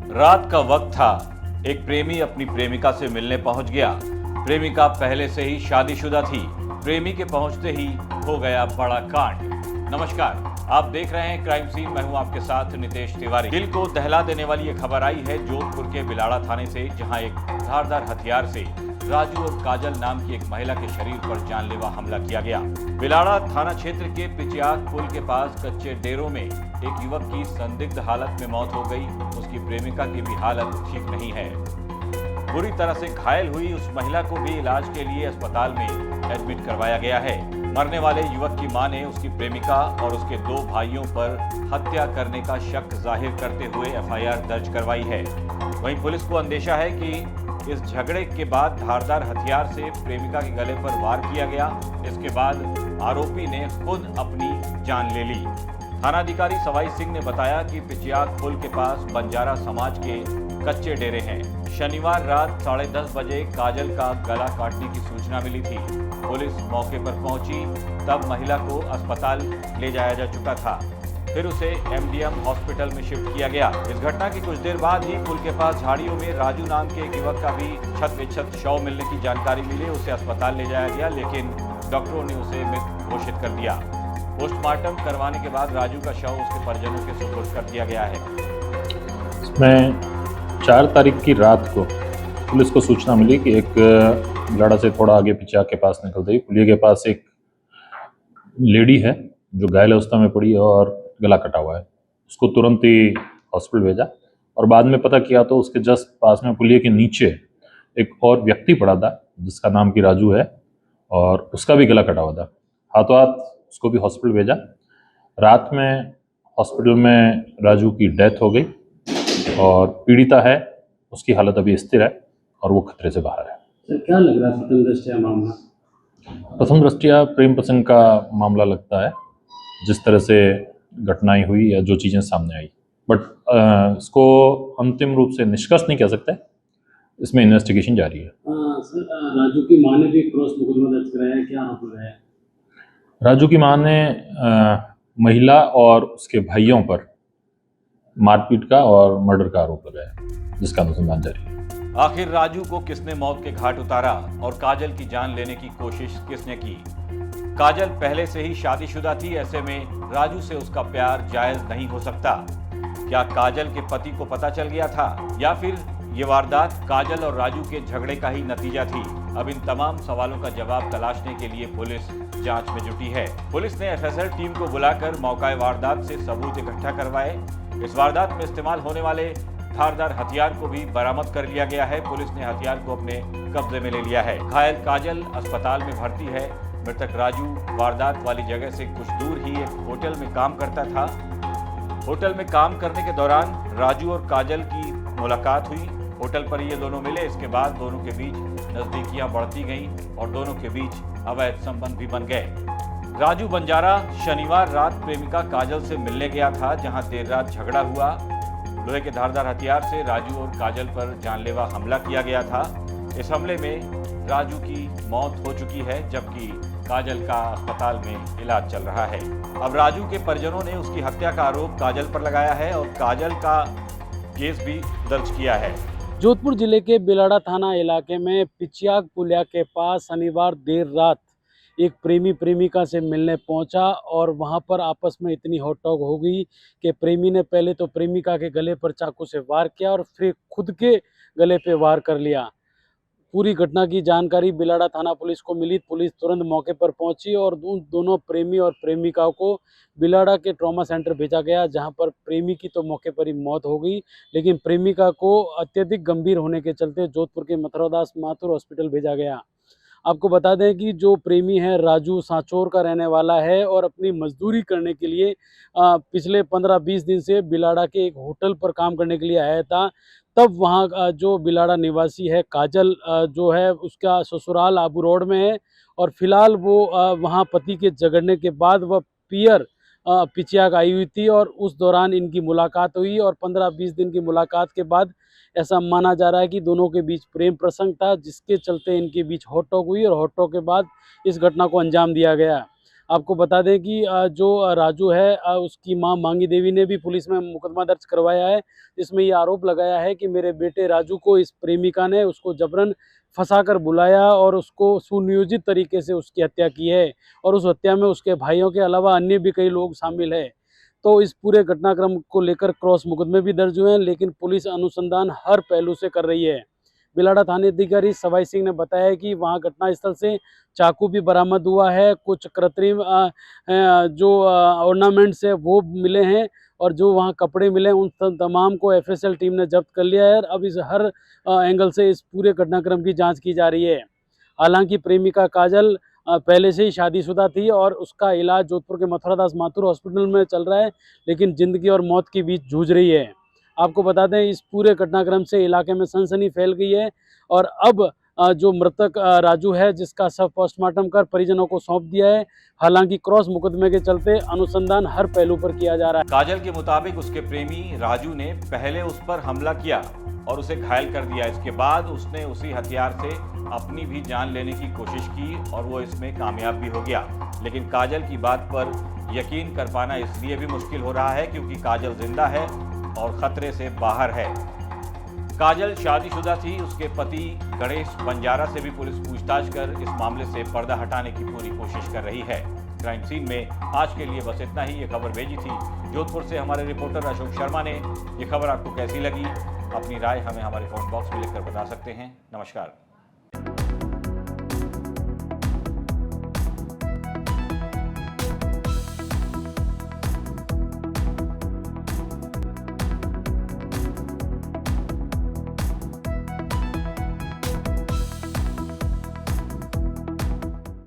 रात का वक्त था। एक प्रेमी अपनी प्रेमिका से मिलने पहुंच गया। प्रेमिका पहले से ही शादीशुदा थी। प्रेमी के पहुंचते ही हो गया बड़ा कांड। नमस्कार, आप देख रहे हैं क्राइम सीन। मैं हूं आपके साथ नितेश तिवारी। दिल को दहला देने वाली ये खबर आई है जोधपुर के बिलाड़ा थाने से, जहां एक धारदार हथियार से राजू और काजल नाम की एक महिला के शरीर पर जानलेवा हमला किया गया। बिलाड़ा थाना क्षेत्र के पिचियाक पुल के पास कच्चे डेरों में एक युवक की संदिग्ध हालत में मौत हो गई। उसकी प्रेमिका की भी हालत ठीक नहीं है। बुरी तरह से घायल हुई उस महिला को भी इलाज के लिए अस्पताल में एडमिट करवाया गया है। मरने वाले युवक की मां ने उसकी प्रेमिका और उसके 2 भाइयों पर हत्या करने का शक जाहिर करते हुए एफआईआर दर्ज करवाई है। वहीं पुलिस को अंदेशा है कि इस झगड़े के बाद धारदार हथियार से प्रेमिका के गले पर वार किया गया। इसके बाद आरोपी ने खुद अपनी जान ले ली। थानाधिकारी सवाई सिंह ने बताया कि पिचियाक पुल के पास बंजारा समाज के कच्चे डेरे हैं। शनिवार रात 10:30 बजे काजल का गला काटने की सूचना मिली थी। पुलिस मौके पर पहुंची तब महिला को अस्पताल ले जाया जा चुका था। फिर उसे एमडीएम हॉस्पिटल में शिफ्ट किया गया। इस घटना की कुछ देर बाद ही पुल के पास झाड़ियों में राजू नाम के एक युवक का भी छत शव मिलने की जानकारी मिली। उसे अस्पताल ले जाया गया, लेकिन डॉक्टरों ने उसे मृत घोषित कर दिया। पोस्टमार्टम करवाने के बाद राजू का शव उसके परिजनों के सुपुर्द कर दिया गया है। इसमें 4 तारीख की रात को पुलिस को सूचना मिली कि एक बिलाड़ा से थोड़ा आगे पिचियाक के पास निकलते ही पुलिया के पास एक लेडी है जो घायल अवस्था में पड़ी है और गला कटा हुआ है। उसको तुरंत ही हॉस्पिटल भेजा और बाद में पता किया तो उसके जस्ट पास में पुलिया के नीचे एक और व्यक्ति पड़ा था जिसका नाम की राजू है और उसका भी गला कटा हुआ था। हाथों हाथ उसको भी हॉस्पिटल भेजा। रात में हॉस्पिटल में राजू की डेथ हो गई और पीड़िता है उसकी हालत अभी स्थिर है और वो खतरे से बाहर है। सर, क्या लग रहा है प्रथम दृष्टया मामला? प्रथम दृष्टया प्रेम प्रसंग का मामला लगता है, जिस तरह से घटनाएं हुई या जो चीज़ें सामने आई, बट इसको अंतिम रूप से निष्कर्ष नहीं कह सकते। इसमें इन्वेस्टिगेशन जारी है। सर, राजू की मां ने भी क्रॉस मुकदमा दर्ज कराया है, क्या आरोप लगाया है? राजू की मां ने महिला और उसके भाइयों पर मारपीट का और मर्डर का आरोप लगाया, जिसका अनुसंधान जारी है। आखिर राजू को किसने मौत के घाट उतारा और काजल की जान लेने की कोशिश किसने की? काजल पहले से ही शादीशुदा थी, ऐसे में राजू से उसका प्यार जायज नहीं हो सकता। क्या काजल के पति को पता चल गया था या फिर ये वारदात काजल और राजू के झगड़े का ही नतीजा थी? अब इन तमाम सवालों का जवाब तलाशने के लिए पुलिस जांच में जुटी है। पुलिस ने एफएसएल टीम को बुलाकर मौका वारदात से सबूत इकट्ठा करवाए। इस वारदात में इस्तेमाल होने वाले धारदार हथियार को भी बरामद कर लिया गया है। पुलिस ने हथियार को अपने कब्जे में ले लिया है। घायल काजल अस्पताल में भर्ती है। मृतक राजू वारदात वाली जगह से कुछ दूर ही एक होटल में काम करता था। होटल में काम करने के दौरान राजू और काजल की मुलाकात हुई। होटल पर ये दोनों मिले। इसके बाद दोनों के बीच नजदीकियां बढ़ती गईं और दोनों के बीच अवैध संबंध भी बन गए। राजू बंजारा शनिवार रात प्रेमिका काजल से मिलने गया था, जहां देर रात झगड़ा हुआ। लोहे के धारदार हथियार से राजू और काजल पर जानलेवा हमला किया गया था। इस हमले में राजू की मौत हो चुकी है, जबकि काजल का अस्पताल में इलाज चल रहा है। अब राजू के परिजनों ने उसकी हत्या का आरोप काजल पर लगाया है और काजल का केस भी दर्ज किया है। जोधपुर जिले के बिलाड़ा थाना इलाके में पिचियाक पुलिया के पास शनिवार देर रात एक प्रेमी प्रेमिका से मिलने पहुंचा और वहां पर आपस में इतनी होटॉक हो गई कि प्रेमी ने पहले तो प्रेमिका के गले पर चाकू से वार किया और फिर खुद के गले पे वार कर लिया। पूरी घटना की जानकारी बिलाड़ा थाना पुलिस को मिली। पुलिस तुरंत मौके पर पहुंची और उन दोनों प्रेमी और प्रेमिका को बिलाड़ा के ट्रॉमा सेंटर भेजा गया, जहां पर प्रेमी की तो मौके पर ही मौत हो गई, लेकिन प्रेमिका को अत्यधिक गंभीर होने के चलते जोधपुर के मथुरादास माथुर हॉस्पिटल भेजा गया। आपको बता दें कि जो प्रेमी है राजू सांचौर का रहने वाला है और अपनी मजदूरी करने के लिए पिछले 15-20 दिन से बिलाड़ा के एक होटल पर काम करने के लिए आया था। तब वहाँ जो बिलाड़ा निवासी है काजल जो है उसका ससुराल आबू रोड में है और फिलहाल वो वहाँ पति के झगड़ने के बाद वह पियर पिचियाक आई हुई थी और उस दौरान इनकी मुलाकात हुई और 15-20 दिन की मुलाकात के बाद ऐसा माना जा रहा है कि दोनों के बीच प्रेम प्रसंग था, जिसके चलते इनके बीच हॉट टॉक हुई और हॉट टॉक के बाद इस घटना को अंजाम दिया गया। आपको बता दें कि जो राजू है उसकी मां मांगी देवी ने भी पुलिस में मुकदमा दर्ज करवाया है, जिसमें ये आरोप लगाया है कि मेरे बेटे राजू को इस प्रेमिका ने उसको जबरन फंसाकर बुलाया और उसको सुनियोजित तरीके से उसकी हत्या की है और उस हत्या में उसके भाइयों के अलावा अन्य भी कई लोग शामिल हैं। तो इस पूरे घटनाक्रम को लेकर क्रॉस मुकदमे भी दर्ज हुए हैं, लेकिन पुलिस अनुसंधान हर पहलू से कर रही है। बिलाड़ा थानाधिकारी सवाई सिंह ने बताया कि वहां घटनास्थल से चाकू भी बरामद हुआ है, कुछ कृत्रिम जो ऑर्नामेंट्स है वो मिले हैं और जो वहां कपड़े मिले उन तमाम को एफएसएल टीम ने जब्त कर लिया है। अब इस हर एंगल से इस पूरे घटनाक्रम की जांच की जा रही है। हालांकि प्रेमिका काजल पहले से ही शादीशुदा थी और उसका इलाज जोधपुर के मथुरादास माथुर हॉस्पिटल में चल रहा है, लेकिन जिंदगी और मौत के बीच जूझ रही है। आपको बता दें इस पूरे घटनाक्रम से इलाके में सनसनी फैल गई है और अब जो मृतक राजू है जिसका शव पोस्टमार्टम कर परिजनों को सौंप दिया है। हालांकि क्रॉस मुकदमे के चलते अनुसंधान हर पहलू पर किया जा रहा है। काजल के मुताबिक उसके प्रेमी राजू ने पहले उस पर हमला किया और उसे घायल कर दिया। इसके बाद उसने उसी हथियार से अपनी भी जान लेने की कोशिश की और वो इसमें कामयाब भी हो गया। लेकिन काजल की बात पर यकीन कर पाना इसलिए भी मुश्किल हो रहा है क्योंकि काजल जिंदा है और खतरे से बाहर है। काजल शादीशुदा थी। उसके पति गणेश बंजारा से भी पुलिस पूछताछ कर इस मामले से पर्दा हटाने की पूरी कोशिश कर रही है। क्राइम सीन में आज के लिए बस इतना ही। ये खबर भेजी थी जोधपुर से हमारे रिपोर्टर अशोक शर्मा ने। ये खबर आपको कैसी लगी? अपनी राय हमें हमारे कमेंट बॉक्स में लिखकर बता सकते हैं। नमस्कार।